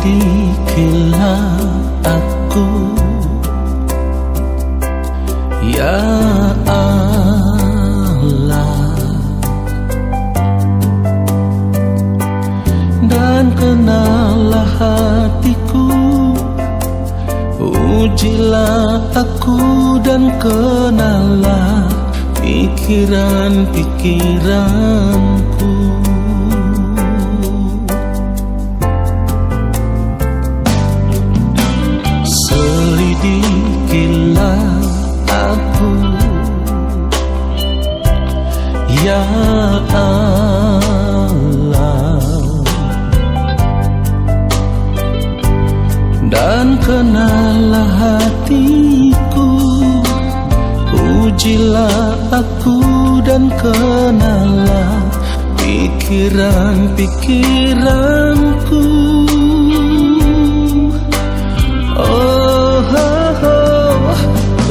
Selidikilah aku, ya Allah, dan kenallah hatiku. Ujilah aku dan kenallah pikiran-pikiranku. Selidikilah aku, ya Allah, dan kenallah hatiku. Ujilah aku dan kenallah pikiran-pikiranku.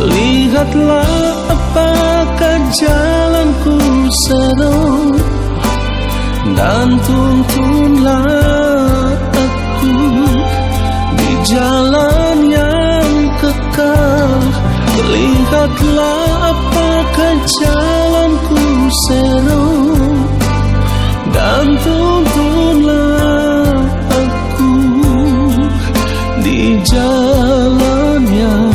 Lihatlah apakah jalanku seru, dan tuntunlah aku di jalan yang kekal. Lihatlah apakah jalanku seru, dan tuntunlah aku di jalan yang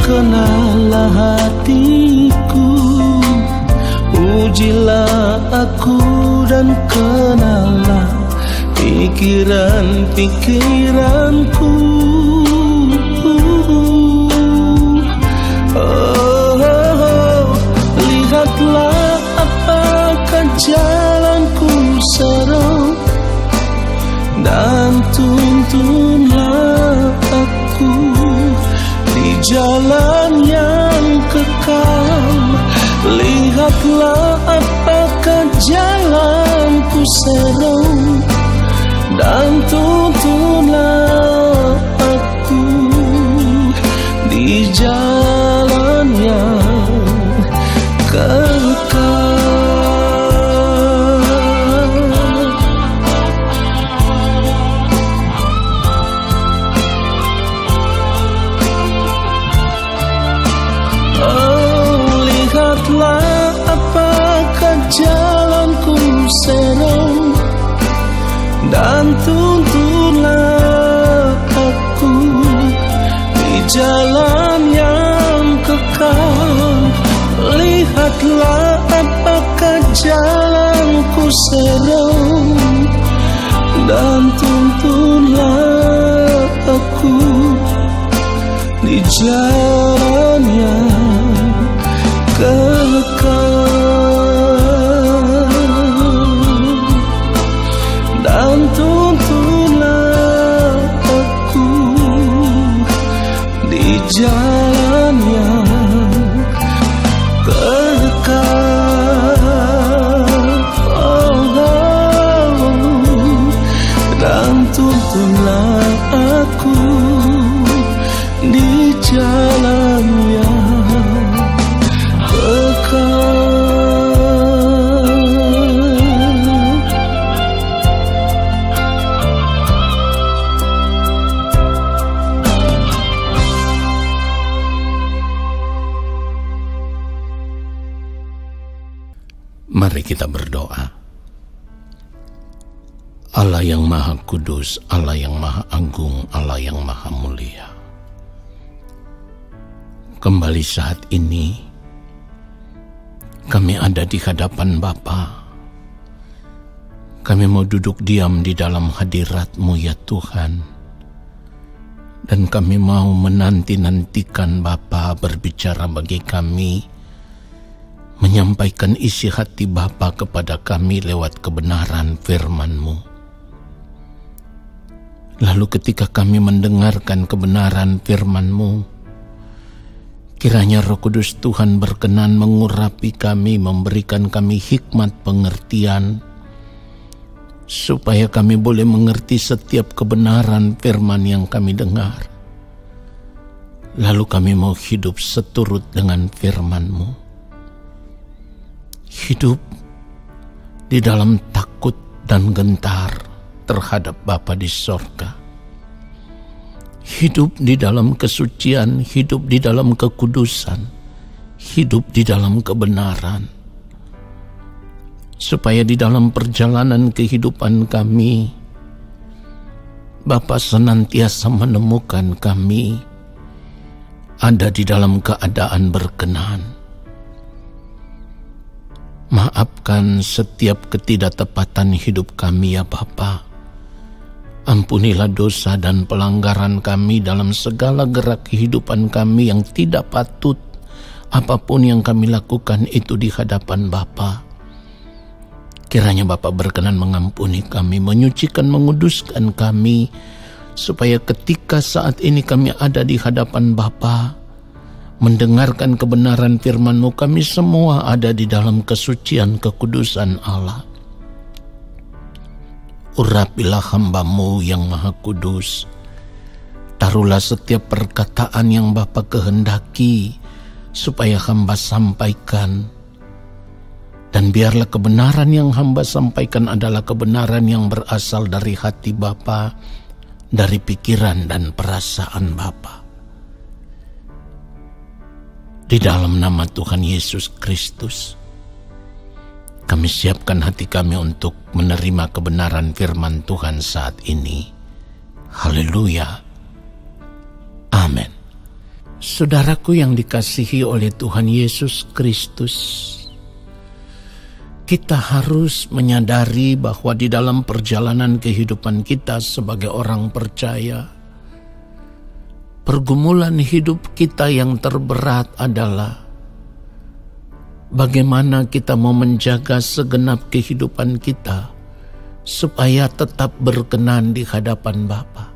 kenallah hatiku. Ujilah aku dan kenallah pikiran-pikiranku. Lihatlah apakah jalanku seru, dan tuntunlah aku di jalan yang kekal. Lihatlah apakah jalanku seru, dan tuntunlah aku di jalan yang kekal. Lihatlah apakah jalanku seru, dan tuntunlah aku di jalan yang kekal. Lihatlah apakah jalanku seru, dan tuntunlah aku di jalan yang kekal, dan tuntunlah aku di jalan yang kekal. Dan tuntunlah aku di jalan yang kekal. Mari kita berdoa. Allah yang Maha Kudus, Allah yang Maha Agung, Allah yang Maha Mulia, kembali saat ini kami ada di hadapan Bapa. Kami mau duduk diam di dalam hadirat-Mu ya Tuhan, dan kami mau menanti-nantikan Bapa berbicara bagi kami, menyampaikan isi hati Bapa kepada kami lewat kebenaran firman-Mu. Lalu ketika kami mendengarkan kebenaran firman-Mu, kiranya Roh Kudus Tuhan berkenan mengurapi kami, memberikan kami hikmat pengertian, supaya kami boleh mengerti setiap kebenaran firman yang kami dengar. Lalu kami mau hidup seturut dengan firman-Mu. Hidup di dalam takut dan gentar terhadap Bapa di sorga. Hidup di dalam kesucian, hidup di dalam kekudusan, hidup di dalam kebenaran. Supaya di dalam perjalanan kehidupan kami, Bapa senantiasa menemukan kami ada di dalam keadaan berkenan. Maafkan setiap ketidaktepatan hidup kami ya Bapa. Ampunilah dosa dan pelanggaran kami dalam segala gerak kehidupan kami yang tidak patut. Apapun yang kami lakukan itu di hadapan Bapa. Kiranya Bapa berkenan mengampuni kami, menyucikan, menguduskan kami, supaya ketika saat ini kami ada di hadapan Bapa, mendengarkan kebenaran firman-Mu, kami semua ada di dalam kesucian, kekudusan Allah. Urapilah hamba-Mu yang maha kudus. Taruhlah setiap perkataan yang Bapa kehendaki, supaya hamba sampaikan. Dan biarlah kebenaran yang hamba sampaikan adalah kebenaran yang berasal dari hati Bapa, dari pikiran dan perasaan Bapa. Di dalam nama Tuhan Yesus Kristus, kami siapkan hati kami untuk menerima kebenaran firman Tuhan saat ini. Haleluya. Amin. Saudaraku yang dikasihi oleh Tuhan Yesus Kristus, kita harus menyadari bahwa di dalam perjalanan kehidupan kita sebagai orang percaya, pergumulan hidup kita yang terberat adalah bagaimana kita mau menjaga segenap kehidupan kita supaya tetap berkenan di hadapan Bapa.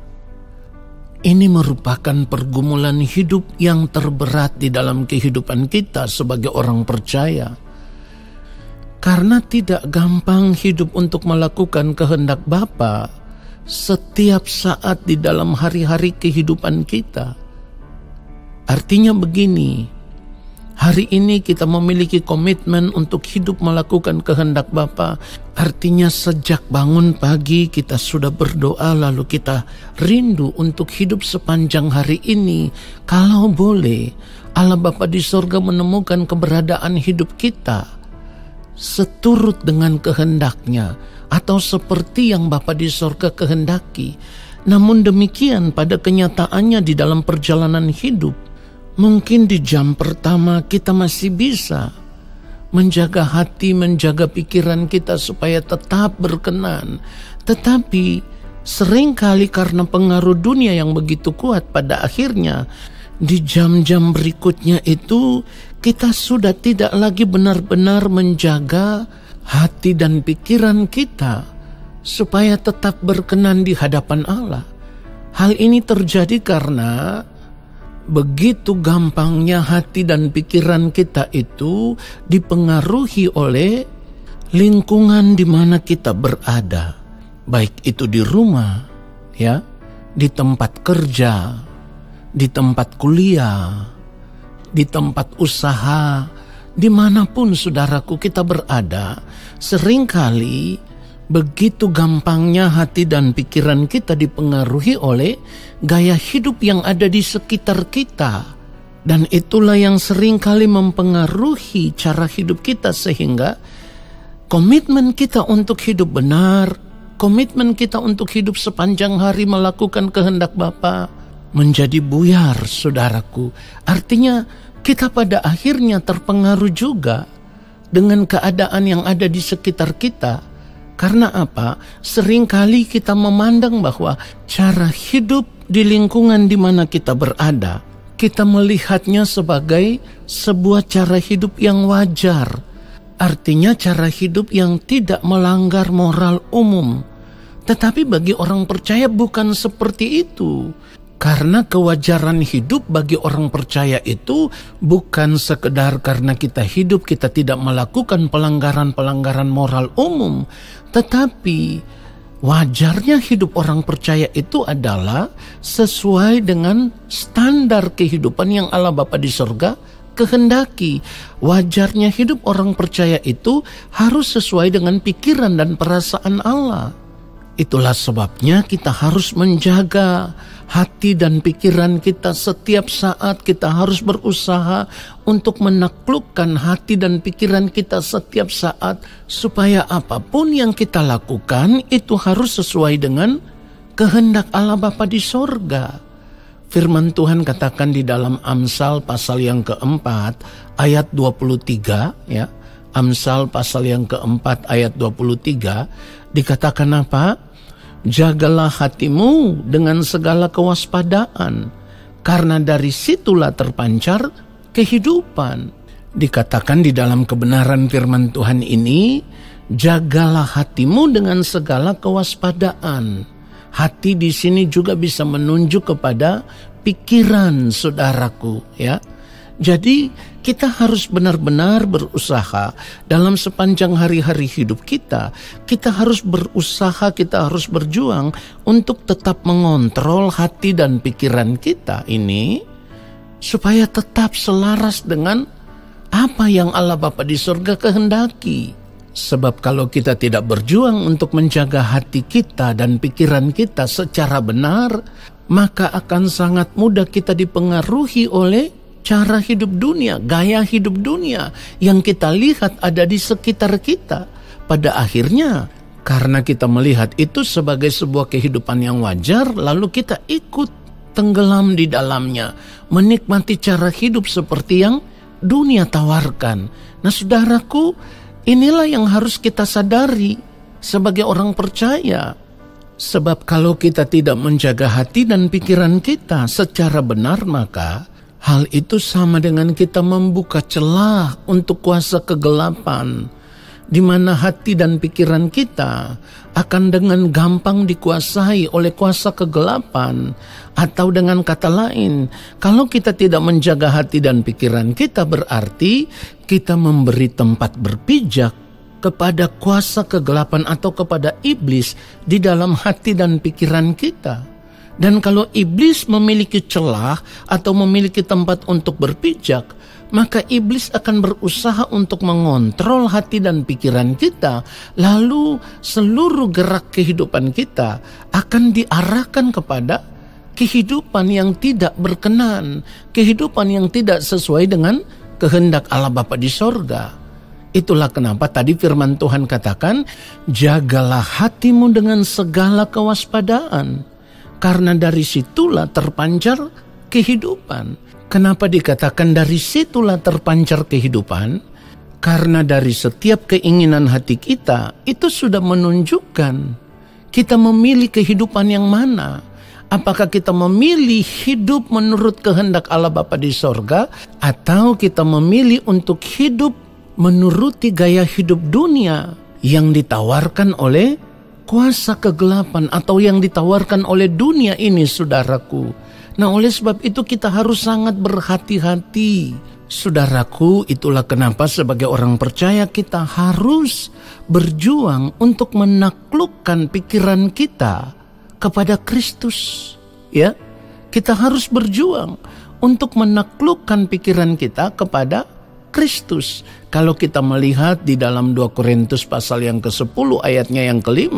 Ini merupakan pergumulan hidup yang terberat di dalam kehidupan kita sebagai orang percaya. Karena tidak gampang hidup untuk melakukan kehendak Bapa setiap saat di dalam hari-hari kehidupan kita. Artinya begini, hari ini kita memiliki komitmen untuk hidup melakukan kehendak Bapa. Artinya sejak bangun pagi kita sudah berdoa, lalu kita rindu untuk hidup sepanjang hari ini. Kalau boleh, Allah Bapa di sorga menemukan keberadaan hidup kita seturut dengan kehendaknya, atau seperti yang Bapa di sorga kehendaki. Namun demikian pada kenyataannya di dalam perjalanan hidup, mungkin di jam pertama kita masih bisa menjaga hati, menjaga pikiran kita supaya tetap berkenan. Tetapi seringkali karena pengaruh dunia yang begitu kuat, pada akhirnya di jam-jam berikutnya itu kita sudah tidak lagi benar-benar menjaga hati dan pikiran kita supaya tetap berkenan di hadapan Allah. Hal ini terjadi karena begitu gampangnya hati dan pikiran kita itu dipengaruhi oleh lingkungan di mana kita berada. Baik itu di rumah, ya, di tempat kerja, di tempat kuliah, di tempat usaha, dimanapun saudaraku kita berada, seringkali begitu gampangnya hati dan pikiran kita dipengaruhi oleh gaya hidup yang ada di sekitar kita. Dan itulah yang seringkali mempengaruhi cara hidup kita, sehingga komitmen kita untuk hidup benar, komitmen kita untuk hidup sepanjang hari melakukan kehendak Bapa menjadi buyar, saudaraku. Artinya kita pada akhirnya terpengaruh juga dengan keadaan yang ada di sekitar kita. Karena apa? Seringkali kita memandang bahwa cara hidup di lingkungan di mana kita berada, kita melihatnya sebagai sebuah cara hidup yang wajar. Artinya cara hidup yang tidak melanggar moral umum, Tetapi bagi orang percaya bukan seperti itu. Karena kewajaran hidup bagi orang percaya itu bukan sekedar karena kita hidup kita tidak melakukan pelanggaran-pelanggaran moral umum. Tetapi wajarnya hidup orang percaya itu adalah sesuai dengan standar kehidupan yang Allah Bapa di sorga kehendaki. Wajarnya hidup orang percaya itu harus sesuai dengan pikiran dan perasaan Allah. Itulah sebabnya kita harus menjaga hati dan pikiran kita setiap saat. Kita harus berusaha untuk menaklukkan hati dan pikiran kita setiap saat, supaya apapun yang kita lakukan itu harus sesuai dengan kehendak Allah Bapa di sorga. Firman Tuhan katakan di dalam Amsal pasal yang keempat ayat 23, ya. Amsal pasal yang keempat ayat 23 dikatakan apa? Jagalah hatimu dengan segala kewaspadaan, karena dari situlah terpancar kehidupan. Dikatakan di dalam kebenaran firman Tuhan ini, jagalah hatimu dengan segala kewaspadaan. Hati di sini juga bisa menunjuk kepada pikiran, saudaraku, ya. Jadi kita harus benar-benar berusaha dalam sepanjang hari-hari hidup kita. Kita harus berusaha, kita harus berjuang untuk tetap mengontrol hati dan pikiran kita ini, supaya tetap selaras dengan apa yang Allah Bapa di surga kehendaki. Sebab kalau kita tidak berjuang untuk menjaga hati kita dan pikiran kita secara benar, maka akan sangat mudah kita dipengaruhi oleh cara hidup dunia, gaya hidup dunia yang kita lihat ada di sekitar kita. Pada akhirnya, karena kita melihat itu sebagai sebuah kehidupan yang wajar, lalu kita ikut tenggelam di dalamnya, menikmati cara hidup seperti yang dunia tawarkan. Nah, saudaraku, inilah yang harus kita sadari sebagai orang percaya. Sebab kalau kita tidak menjaga hati dan pikiran kita secara benar, maka hal itu sama dengan kita membuka celah untuk kuasa kegelapan, di mana hati dan pikiran kita akan dengan gampang dikuasai oleh kuasa kegelapan. Atau dengan kata lain, kalau kita tidak menjaga hati dan pikiran kita, berarti kita memberi tempat berpijak kepada kuasa kegelapan atau kepada iblis di dalam hati dan pikiran kita. Dan kalau iblis memiliki celah atau memiliki tempat untuk berpijak, maka iblis akan berusaha untuk mengontrol hati dan pikiran kita. Lalu seluruh gerak kehidupan kita akan diarahkan kepada kehidupan yang tidak berkenan, kehidupan yang tidak sesuai dengan kehendak Allah Bapa di sorga. Itulah kenapa tadi firman Tuhan katakan, jagalah hatimu dengan segala kewaspadaan, karena dari situlah terpancar kehidupan. Kenapa dikatakan dari situlah terpancar kehidupan? Karena dari setiap keinginan hati kita, itu sudah menunjukkan kita memilih kehidupan yang mana. Apakah kita memilih hidup menurut kehendak Allah Bapa di sorga, atau kita memilih untuk hidup menuruti gaya hidup dunia yang ditawarkan oleh kuasa kegelapan atau yang ditawarkan oleh dunia ini, saudaraku. Nah, oleh sebab itu kita harus sangat berhati-hati. Saudaraku, itulah kenapa sebagai orang percaya kita harus berjuang untuk menaklukkan pikiran kita kepada Kristus. Ya, kita harus berjuang untuk menaklukkan pikiran kita kepada Kristus. Kalau kita melihat di dalam 2 Korintus pasal yang ke-10 ayatnya yang ke-5,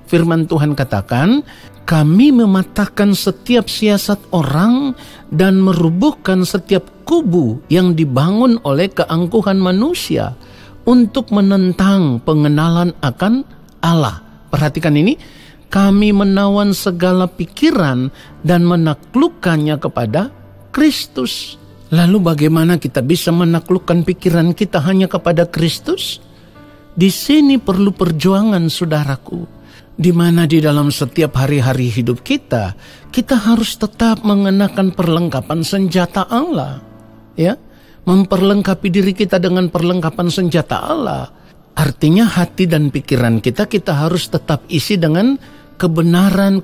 firman Tuhan katakan, kami mematahkan setiap siasat orang dan merubuhkan setiap kubu yang dibangun oleh keangkuhan manusia untuk menentang pengenalan akan Allah. Perhatikan ini, kami menawan segala pikiran dan menaklukkannya kepada Kristus. Lalu bagaimana kita bisa menaklukkan pikiran kita hanya kepada Kristus? Di sini perlu perjuangan, saudaraku. Di mana di dalam setiap hari-hari hidup kita harus tetap mengenakan perlengkapan senjata Allah. Ya, memperlengkapi diri kita dengan perlengkapan senjata Allah. Artinya hati dan pikiran kita harus tetap isi dengan kebenaran,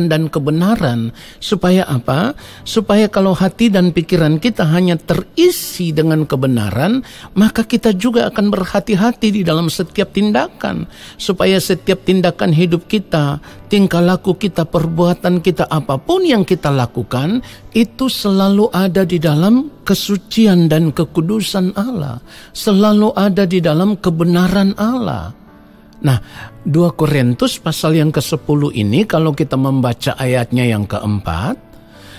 dan kebenaran. Supaya apa? Supaya kalau hati dan pikiran kita hanya terisi dengan kebenaran, maka kita juga akan berhati-hati di dalam setiap tindakan. Supaya setiap tindakan hidup kita, tingkah laku kita, perbuatan kita, apapun yang kita lakukan, itu selalu ada di dalam kesucian dan kekudusan Allah. Selalu ada di dalam kebenaran Allah. Nah, 2 Korintus pasal yang ke-10 ini kalau kita membaca ayatnya yang keempat,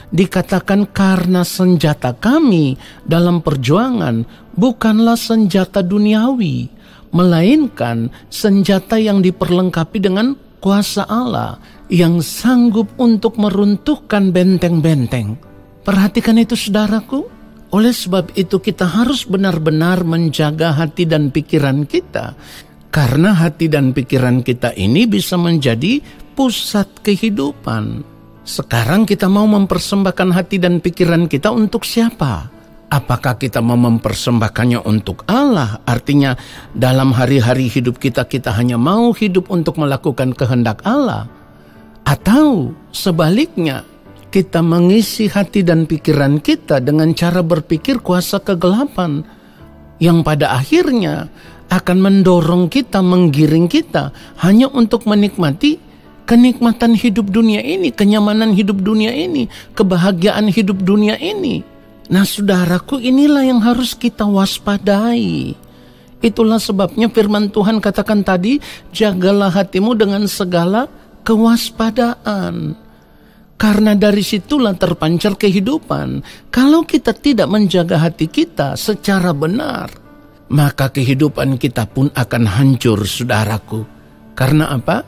dikatakan karena senjata kami dalam perjuangan bukanlah senjata duniawi, melainkan senjata yang diperlengkapi dengan kuasa Allah yang sanggup untuk meruntuhkan benteng-benteng. Perhatikan itu saudaraku. Oleh sebab itu kita harus benar-benar menjaga hati dan pikiran kita. Karena hati dan pikiran kita ini bisa menjadi pusat kehidupan. Sekarang kita mau mempersembahkan hati dan pikiran kita untuk siapa? Apakah kita mau mempersembahkannya untuk Allah? Artinya dalam hari-hari hidup kita hanya mau hidup untuk melakukan kehendak Allah. Atau sebaliknya, kita mengisi hati dan pikiran kita dengan cara berpikir kuasa kegelapan. Yang pada akhirnya akan mendorong kita, menggiring kita hanya untuk menikmati kenikmatan hidup dunia ini, kenyamanan hidup dunia ini, kebahagiaan hidup dunia ini. Nah saudaraku, inilah yang harus kita waspadai. Itulah sebabnya firman Tuhan katakan tadi, jagalah hatimu dengan segala kewaspadaan. Karena dari situlah terpancar kehidupan. Kalau kita tidak menjaga hati kita secara benar, maka kehidupan kita pun akan hancur, saudaraku. Karena apa?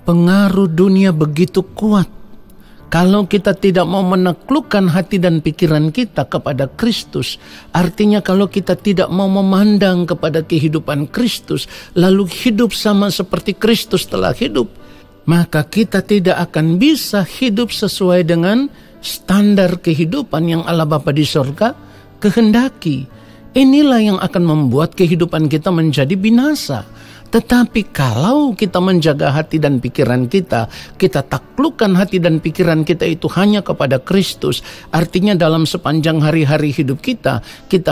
Pengaruh dunia begitu kuat. Kalau kita tidak mau menaklukkan hati dan pikiran kita kepada Kristus, artinya kalau kita tidak mau memandang kepada kehidupan Kristus, lalu hidup sama seperti Kristus telah hidup, maka kita tidak akan bisa hidup sesuai dengan standar kehidupan yang Allah Bapa di sorga kehendaki. Inilah yang akan membuat kehidupan kita menjadi binasa. Tetapi kalau kita menjaga hati dan pikiran kita taklukkan hati dan pikiran kita itu hanya kepada Kristus. Artinya dalam sepanjang hari-hari hidup kita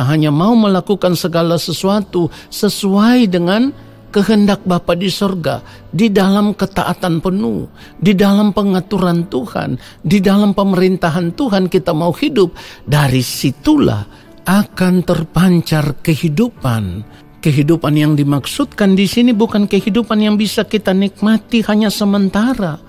hanya mau melakukan segala sesuatu sesuai dengan kehendak Bapa di sorga, di dalam ketaatan penuh, di dalam pengaturan Tuhan, di dalam pemerintahan Tuhan kita mau hidup. Dari situlah akan terpancar kehidupan. Kehidupan yang dimaksudkan di sini bukan kehidupan yang bisa kita nikmati hanya sementara,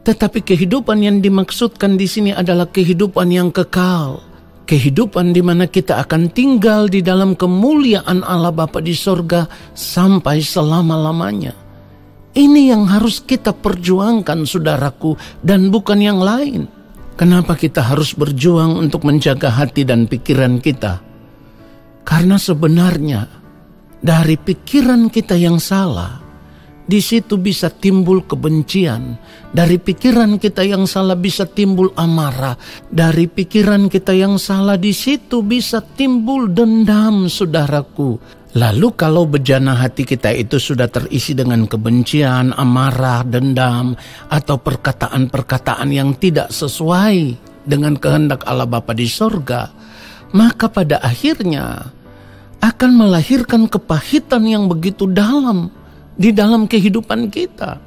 tetapi kehidupan yang dimaksudkan di sini adalah kehidupan yang kekal. Kehidupan di mana kita akan tinggal di dalam kemuliaan Allah Bapa di sorga sampai selama-lamanya. Ini yang harus kita perjuangkan, saudaraku, dan bukan yang lain. Kenapa kita harus berjuang untuk menjaga hati dan pikiran kita? Karena sebenarnya dari pikiran kita yang salah, di situ bisa timbul kebencian. Dari pikiran kita yang salah bisa timbul amarah. Dari pikiran kita yang salah di situ bisa timbul dendam, saudaraku. Lalu kalau bejana hati kita itu sudah terisi dengan kebencian, amarah, dendam, atau perkataan-perkataan yang tidak sesuai dengan kehendak Allah Bapa di sorga, maka pada akhirnya akan melahirkan kepahitan yang begitu dalam di dalam kehidupan kita.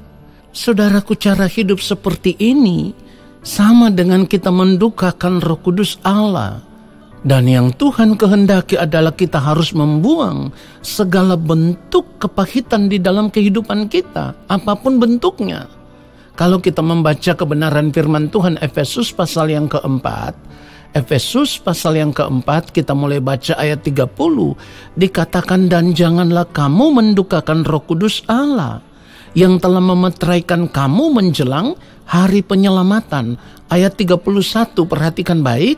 Saudaraku, cara hidup seperti ini sama dengan kita mendukakan Roh Kudus Allah. Dan yang Tuhan kehendaki adalah kita harus membuang segala bentuk kepahitan di dalam kehidupan kita, apapun bentuknya. Kalau kita membaca kebenaran firman Tuhan Efesus pasal yang keempat, Efesus pasal yang keempat, kita mulai baca ayat 30, dikatakan, dan janganlah kamu mendukakan Roh Kudus Allah yang telah memeteraikan kamu menjelang hari penyelamatan. Ayat 31, perhatikan baik,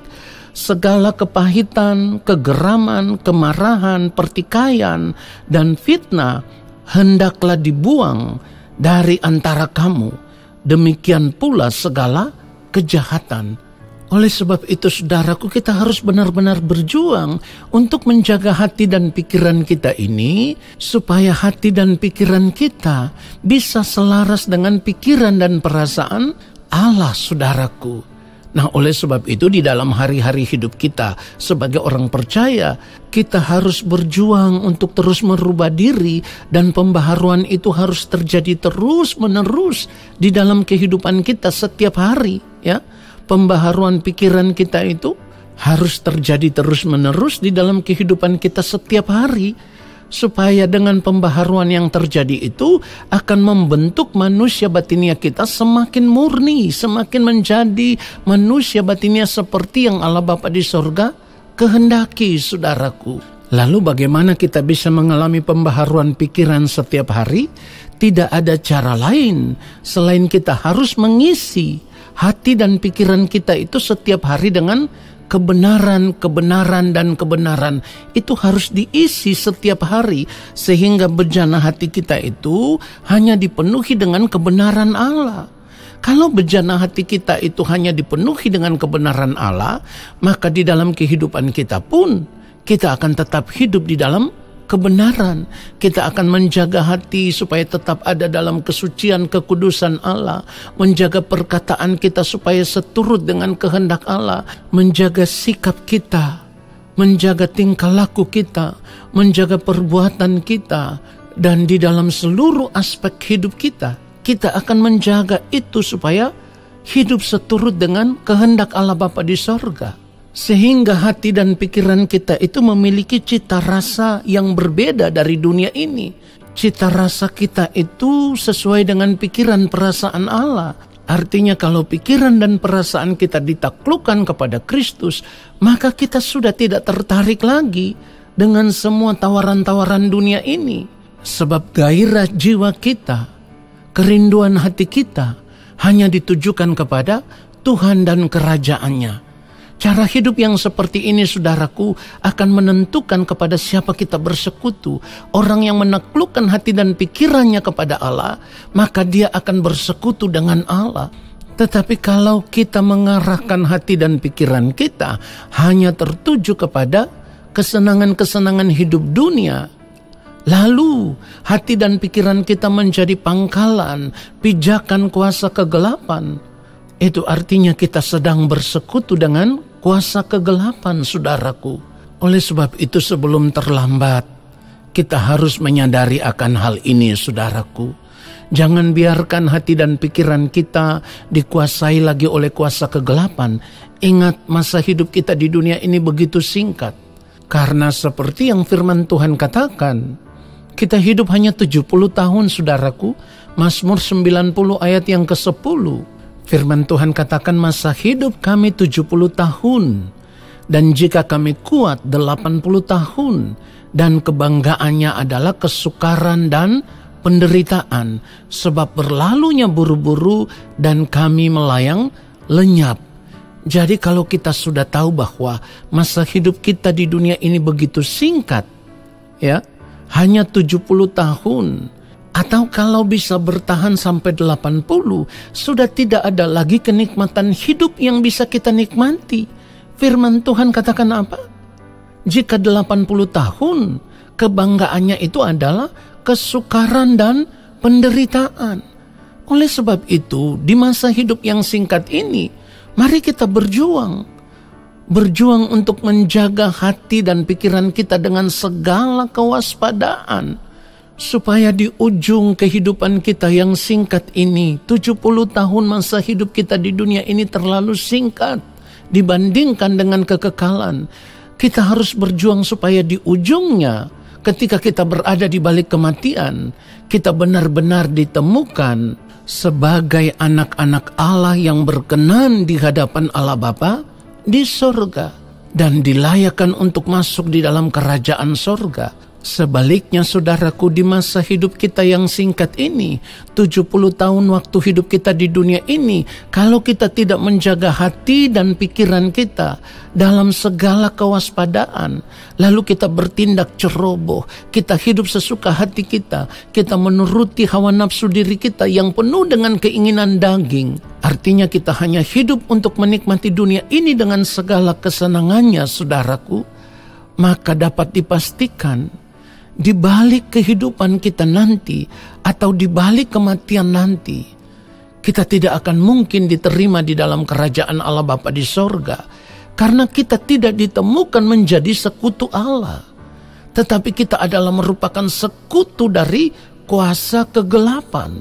segala kepahitan, kegeraman, kemarahan, pertikaian, dan fitnah hendaklah dibuang dari antara kamu. Demikian pula segala kejahatan. Oleh sebab itu saudaraku, kita harus benar-benar berjuang untuk menjaga hati dan pikiran kita ini, supaya hati dan pikiran kita bisa selaras dengan pikiran dan perasaan Allah, saudaraku. Nah, oleh sebab itu di dalam hari-hari hidup kita sebagai orang percaya, kita harus berjuang untuk terus merubah diri, dan pembaharuan itu harus terjadi terus-menerus di dalam kehidupan kita setiap hari, ya. Pembaharuan pikiran kita itu harus terjadi terus-menerus di dalam kehidupan kita setiap hari, supaya dengan pembaharuan yang terjadi itu akan membentuk manusia batinia kita semakin murni, semakin menjadi manusia batinia seperti yang Allah Bapa di sorga kehendaki, saudaraku. Lalu bagaimana kita bisa mengalami pembaharuan pikiran setiap hari? Tidak ada cara lain selain kita harus mengisi hati dan pikiran kita itu setiap hari dengan kebenaran. Itu harus diisi setiap hari, sehingga bejana hati kita itu hanya dipenuhi dengan kebenaran Allah. Kalau bejana hati kita itu hanya dipenuhi dengan kebenaran Allah, maka di dalam kehidupan kita pun kita akan tetap hidup di dalam kebenaran. Kita akan menjaga hati supaya tetap ada dalam kesucian kekudusan Allah, menjaga perkataan kita supaya seturut dengan kehendak Allah, menjaga sikap kita, menjaga tingkah laku kita, menjaga perbuatan kita, dan di dalam seluruh aspek hidup kita, kita akan menjaga itu supaya hidup seturut dengan kehendak Allah Bapa di sorga. Sehingga hati dan pikiran kita itu memiliki cita rasa yang berbeda dari dunia ini. Cita rasa kita itu sesuai dengan pikiran perasaan Allah. Artinya kalau pikiran dan perasaan kita ditaklukkan kepada Kristus, maka kita sudah tidak tertarik lagi dengan semua tawaran-tawaran dunia ini. Sebab gairah jiwa kita, kerinduan hati kita hanya ditujukan kepada Tuhan dan kerajaannya. Cara hidup yang seperti ini, saudaraku, akan menentukan kepada siapa kita bersekutu. Orang yang menaklukkan hati dan pikirannya kepada Allah, maka dia akan bersekutu dengan Allah. Tetapi kalau kita mengarahkan hati dan pikiran kita hanya tertuju kepada kesenangan-kesenangan hidup dunia, lalu hati dan pikiran kita menjadi pangkalan, pijakan kuasa kegelapan, itu artinya kita sedang bersekutu dengan kuasa kegelapan, saudaraku. Oleh sebab itu sebelum terlambat, kita harus menyadari akan hal ini, saudaraku. Jangan biarkan hati dan pikiran kita dikuasai lagi oleh kuasa kegelapan. Ingat, masa hidup kita di dunia ini begitu singkat. Karena seperti yang firman Tuhan katakan, kita hidup hanya 70 tahun, saudaraku. Mazmur 90 ayat yang ke-10. Firman Tuhan katakan, masa hidup kami 70 tahun, dan jika kami kuat 80 tahun, dan kebanggaannya adalah kesukaran dan penderitaan, sebab berlalunya buru-buru dan kami melayang lenyap. Jadi kalau kita sudah tahu bahwa masa hidup kita di dunia ini begitu singkat, ya, hanya 70 tahun, atau kalau bisa bertahan sampai 80, sudah tidak ada lagi kenikmatan hidup yang bisa kita nikmati. Firman Tuhan katakan apa? Jika 80 tahun, kebanggaannya itu adalah kesukaran dan penderitaan. Oleh sebab itu, di masa hidup yang singkat ini, mari kita berjuang. Berjuang untuk menjaga hati dan pikiran kita dengan segala kewaspadaan, supaya di ujung kehidupan kita yang singkat ini, 70 tahun masa hidup kita di dunia ini terlalu singkat dibandingkan dengan kekekalan. Kita harus berjuang supaya di ujungnya, ketika kita berada di balik kematian, kita benar-benar ditemukan sebagai anak-anak Allah yang berkenan di hadapan Allah Bapa di sorga, dan dilayakkan untuk masuk di dalam kerajaan sorga. Sebaliknya saudaraku, di masa hidup kita yang singkat ini, 70 tahun waktu hidup kita di dunia ini, kalau kita tidak menjaga hati dan pikiran kita dalam segala kewaspadaan, lalu kita bertindak ceroboh, kita hidup sesuka hati kita menuruti hawa nafsu diri kita yang penuh dengan keinginan daging, artinya kita hanya hidup untuk menikmati dunia ini dengan segala kesenangannya, saudaraku, maka dapat dipastikan di balik kehidupan kita nanti atau di balik kematian nanti, kita tidak akan mungkin diterima di dalam kerajaan Allah Bapa di sorga, karena kita tidak ditemukan menjadi sekutu Allah, tetapi kita adalah merupakan sekutu dari kuasa kegelapan.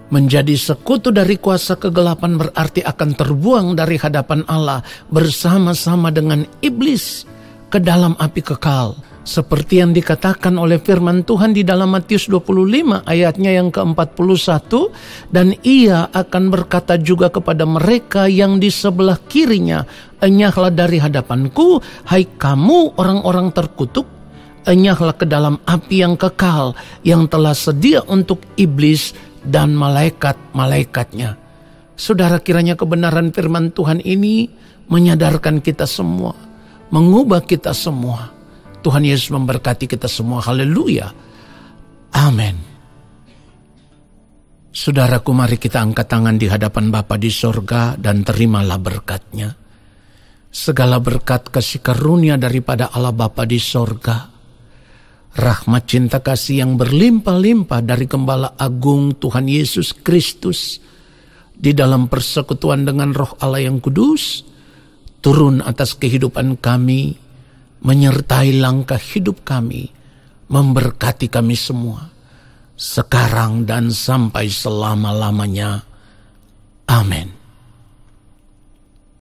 Menjadi sekutu dari kuasa kegelapan berarti akan terbuang dari hadapan Allah bersama-sama dengan iblis ke dalam api kekal. Seperti yang dikatakan oleh firman Tuhan di dalam Matius 25 ayatnya yang ke-41, dan ia akan berkata juga kepada mereka yang di sebelah kirinya, enyahlah dari hadapanku, hai kamu orang-orang terkutuk, enyahlah ke dalam api yang kekal yang telah sedia untuk iblis dan malaikat-malaikatnya. Saudara, kiranya kebenaran firman Tuhan ini menyadarkan kita semua, mengubah kita semua. Tuhan Yesus memberkati kita semua. Haleluya. Amin. Saudaraku, mari kita angkat tangan di hadapan Bapa di sorga dan terimalah berkat-Nya. Segala berkat kasih karunia daripada Allah Bapa di sorga, rahmat cinta kasih yang berlimpah-limpah dari Gembala Agung Tuhan Yesus Kristus di dalam persekutuan dengan Roh Allah yang kudus, turun atas kehidupan kami, menyertai langkah hidup kami, memberkati kami semua, sekarang dan sampai selama-lamanya. Amin.